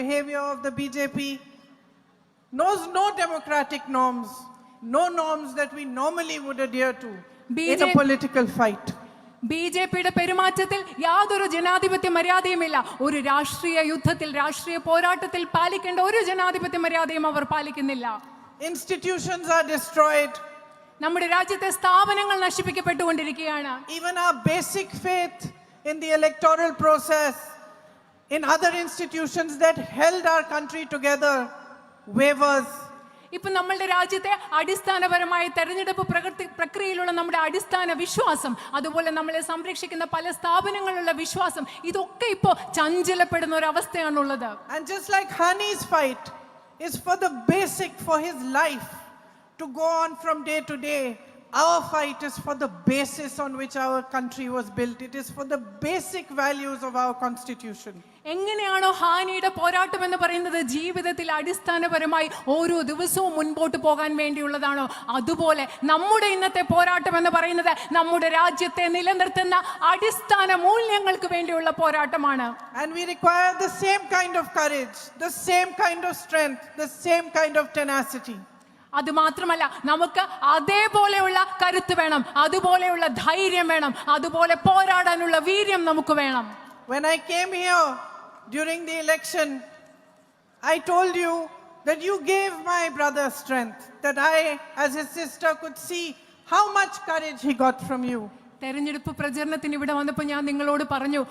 behavior of the BJP knows no democratic norms, no norms that we normally would adhere to in a political fight. ബിജെപിയുടെ പെരുമാറ്റത്തിൽ യാതൊരു ജനാധിപത്യ മര്യാദയുമില്ല. ഒരു രാഷ്ട്രീയ യുദ്ധത്തിൽ, രാഷ്ട്രീയ പോരാട്ടത്തിൽ പാലിക്കേണ്ട ഒരു ജനാധിപത്യ മര്യാദയും അവർ പാലിക്കുന്നില്ല. Institutions are destroyed. നമ്മുടെ രാജ്യത്തെ സ്ഥാപനങ്ങൾ നശിപ്പിക്കപ്പെട്ടുകൊണ്ടിരിക്കുകയാണ്. Even our basic faith in the electoral process, in other institutions that held our country together, wavers. ഇപ്പൊ നമ്മളുടെ രാജ്യത്തെ അടിസ്ഥാനപരമായ തെരഞ്ഞെടുപ്പ് പ്രക്രിയയിലുള്ള നമ്മുടെ അടിസ്ഥാന വിശ്വാസം, അതുപോലെ നമ്മളെ സംരക്ഷിക്കുന്ന പല സ്ഥാപനങ്ങളിലുള്ള വിശ്വാസം, ഇതൊക്കെ ഇപ്പോ ചഞ്ചലപ്പെടുന്ന ഒരു അവസ്ഥയാണുള്ളത്. And just like Hani's fight is for the basic, for his life to go on from day to day, our fight is for the basis on which our country was built. It is for the basic values of our constitution. എങ്ങനെയാണോ ഹാനിയുടെ പോരാട്ടം എന്ന് പറയുന്നത് ജീവിതത്തിൽ അടിസ്ഥാനപരമായി ഓരോ ദിവസവും മുൻപോട്ട് പോകാൻ വേണ്ടിയുള്ളതാണോ, അതുപോലെ നമ്മുടെ ഇന്നത്തെ പോരാട്ടം എന്ന് പറയുന്നത് നമ്മുടെ രാജ്യത്തെ നിലനിർത്തുന്ന അടിസ്ഥാന മൂല്യങ്ങൾക്ക് വേണ്ടിയുള്ള പോരാട്ടമാണ്. And we require the same kind of courage, the same kind of strength, the same kind of tenacity. അത് മാത്രമല്ല, നമുക്ക് അതേപോലെയുള്ള കരുത്ത് വേണം, അതുപോലെയുള്ള ധൈര്യം വേണം, അതുപോലെ പോരാടാനുള്ള വീര്യം നമുക്ക് വേണം. When I came here during the election, I told you that you gave my brother strength, that I as his sister could see how much courage he got from you. തെരഞ്ഞെടുപ്പ് പ്രചരണത്തിന് ഇവിടെ വന്നപ്പോൾ ഞാൻ നിങ്ങളോട് പറഞ്ഞു,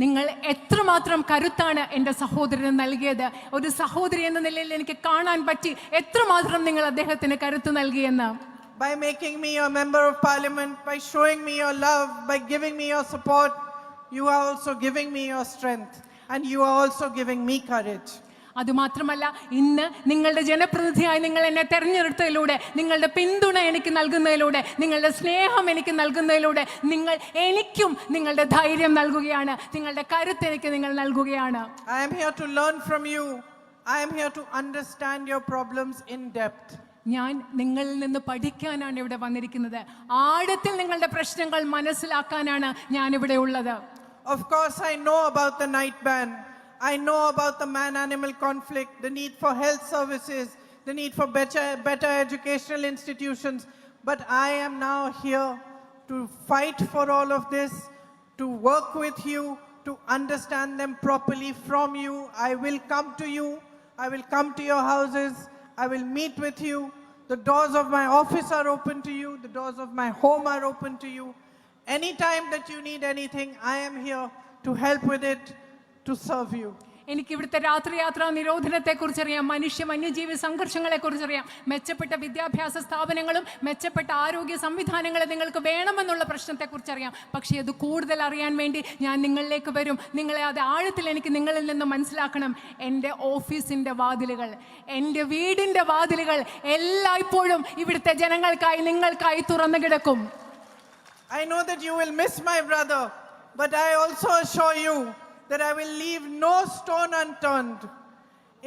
നിങ്ങൾ എത്രമാത്രം കരുത്താണ് എൻ്റെ സഹോദരന് നൽകിയത്. ഒരു സഹോദരി എന്ന നിലയിൽ എനിക്ക് കാണാൻ പറ്റി എത്രമാത്രം നിങ്ങൾ അദ്ദേഹത്തിന് കരുത്ത് നൽകിയെന്ന്. By making me a member of parliament, by showing me your love, by giving me your support, you are also giving me your strength, and you are also giving me courage. അതുമാത്രമല്ല, ഇന്ന് നിങ്ങളുടെ ജനപ്രതിനിധിയായി നിങ്ങൾ എന്നെ തെരഞ്ഞെടുത്തതിലൂടെ, നിങ്ങളുടെ പിന്തുണ എനിക്ക് നൽകുന്നതിലൂടെ, നിങ്ങളുടെ സ്നേഹം എനിക്ക് നൽകുന്നതിലൂടെ നിങ്ങൾ എനിക്കും നിങ്ങളുടെ ധൈര്യം നൽകുകയാണ്, നിങ്ങളുടെ കരുത്ത് എനിക്ക് നിങ്ങൾ നൽകുകയാണ്. I am here to learn from you. I am here to understand your problems in depth. ഞാൻ നിങ്ങളിൽ നിന്ന് പഠിക്കാനാണ് ഇവിടെ വന്നിരിക്കുന്നത്. ആഴത്തിൽ നിങ്ങളുടെ പ്രശ്നങ്ങൾ മനസ്സിലാക്കാനാണ് ഞാൻ ഇവിടെ ഉള്ളത്. Of course, I know about the night ban. I know about the man-animal conflict, the need for health services, the need for better educational institutions. But I am now here to fight for all of this, to work with you, to understand them properly from you. I will come to you. I will come to your houses. I will meet with you. The doors of my office are open to you. The doors of my home are open to you. Anytime that you need anything, I am here to help with it, to serve you. എനിക്ക് ഇവിടുത്തെ രാത്രിയാത്രാ നിരോധനത്തെ കുറിച്ചറിയാം, വന്യജീവി സംഘർഷങ്ങളെ കുറിച്ചറിയാം, മെച്ചപ്പെട്ട വിദ്യാഭ്യാസ സ്ഥാപനങ്ങളും മെച്ചപ്പെട്ട ആരോഗ്യ സംവിധാനങ്ങളും നിങ്ങൾക്ക് വേണമെന്നുള്ള പ്രശ്നത്തെക്കുറിച്ചറിയാം. പക്ഷേ അത് കൂടുതൽ അറിയാൻ വേണ്ടി ഞാൻ നിങ്ങളിലേക്ക് വരും. നിങ്ങളെ അത് ആഴത്തിൽ എനിക്ക് നിങ്ങളിൽ നിന്ന് മനസ്സിലാക്കണം. എൻ്റെ ഓഫീസിൻ്റെ വാതിലുകൾ, എൻ്റെ വീടിൻ്റെ വാതിലുകൾ എല്ലായ്പ്പോഴും ഇവിടുത്തെ ജനങ്ങൾക്കായി, നിങ്ങൾക്കായി തുറന്നു കിടക്കും. I know that you will miss my brother, but I also assure you that I will leave no stone unturned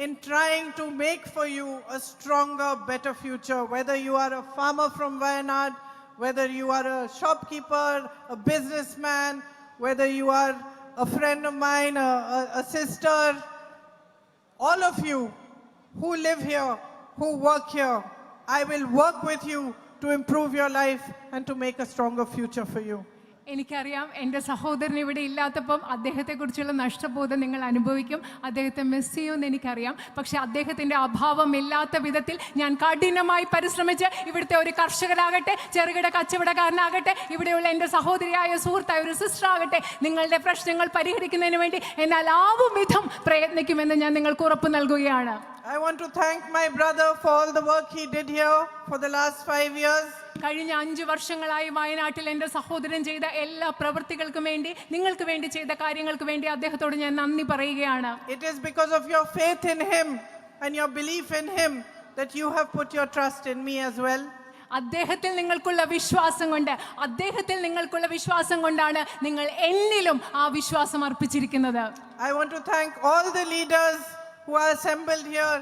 in trying to make for you a stronger, better future. Whether you are a farmer from Wayanad, whether you are a shopkeeper, a businessman, whether you are a friend of mine, a sister, all of you who live here, who work here, I will work with you to improve your life and to make a stronger future for you. എനിക്കറിയാം, എൻ്റെ സഹോദരൻ ഇവിടെ ഇല്ലാത്തപ്പം അദ്ദേഹത്തെക്കുറിച്ചുള്ള നഷ്ടബോധം നിങ്ങൾ അനുഭവിക്കും. അദ്ദേഹത്തെ miss ചെയ്യുമെന്ന് എനിക്കറിയാം. പക്ഷെ അദ്ദേഹത്തിൻ്റെ അഭാവം ഇല്ലാത്ത വിധത്തിൽ ഞാൻ കഠിനമായി പരിശ്രമിച്ച് ഇവിടുത്തെ ഒരു കർഷകരാകട്ടെ, ചെറുകിട കച്ചവടക്കാരനാകട്ടെ, ഇവിടെയുള്ള എൻ്റെ സഹോദരിയായ സുഹൃത്തായ ഒരു സിസ്റ്റർ ആകട്ടെ, നിങ്ങളുടെ പ്രശ്നങ്ങൾ പരിഹരിക്കുന്നതിന് വേണ്ടി എന്നാൽ ആവും വിധം പ്രയത്നിക്കുമെന്ന് ഞാൻ നിങ്ങൾക്ക് ഉറപ്പ് നൽകുകയാണ്. I want to thank my brother for all the work he did here for the last 5 years. കഴിഞ്ഞ 5 വർഷങ്ങളായി വയനാട്ടിൽ എൻ്റെ സഹോദരൻ ചെയ്ത എല്ലാ പ്രവൃത്തികൾക്കും വേണ്ടി, നിങ്ങൾക്ക് വേണ്ടി ചെയ്ത കാര്യങ്ങൾക്ക് വേണ്ടി അദ്ദേഹത്തോട് ഞാൻ നന്ദി പറയുകയാണ്. It is because of your faith in him and your belief in him that you have put your trust in me as well. അദ്ദേഹത്തിൽ നിങ്ങൾക്കുള്ള വിശ്വാസം കൊണ്ടാണ് നിങ്ങൾ എന്നിലും ആ വിശ്വാസം അർപ്പിച്ചിരിക്കുന്നത്. I want to thank all the leaders who are assembled here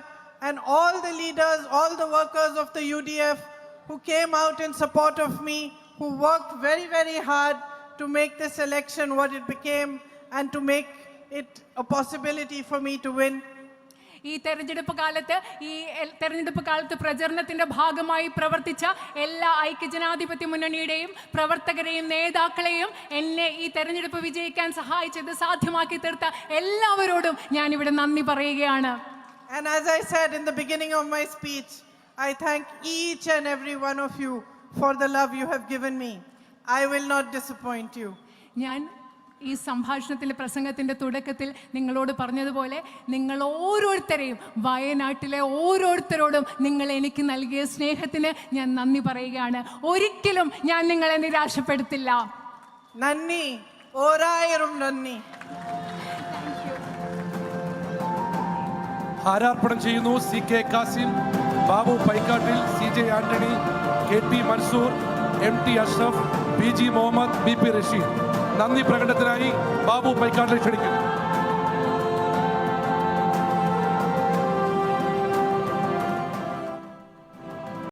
and all the leaders, all the workers of the UDF who came out in support of me, who worked very, very hard to make this election what it became and to make it a possibility for me to win. ഈ തെരഞ്ഞെടുപ്പ് കാലത്ത് പ്രചരണത്തിന്റെ ഭാഗമായി പ്രവർത്തിച്ച എല്ലാ ഐക്യജനാധിപത്യ മുന്നണിയുടെയും പ്രവർത്തകരെയും നേതാക്കളെയും എന്നെ ഈ തെരഞ്ഞെടുപ്പ് വിജയിക്കാൻ സഹായിച്ചത് സാധ്യമാക്കി തീർത്ത എല്ലാവരോടും ഞാനിവിടെ നന്ദി പറയുകയാണ്. And as I said in the beginning of my speech, I thank each and every one of you for the love you have given me. I will not disappoint you. ഞാൻ ഈ സംഭാഷണത്തിൻ്റെ പ്രസംഗത്തിൻ്റെ തുടക്കത്തിൽ നിങ്ങളോട് പറഞ്ഞതുപോലെ നിങ്ങൾ ഓരോരുത്തരെയും, വയനാട്ടിലെ ഓരോരുത്തരോടും നിങ്ങൾ എനിക്ക് നൽകിയ സ്നേഹത്തിന് ഞാൻ നന്ദി പറയുകയാണ്. ഒരിക്കലും ഞാൻ നിങ്ങളെ നിരാശപ്പെടുത്തില്ല. നന്ദി, ഓരായിരം നന്ദി. ഹാരാർപ്പണം ചെയ്യുന്നു CK Kasim, Babu Paikkattil, CJ Antony, KT Mansoor, MT Ashraf, PG Muhammad, BP Rasheed. നന്ദി പ്രകടനത്തിനായി ബാബു പൈക്കാട്ടിൽ ക്ഷണിക്കുന്നു.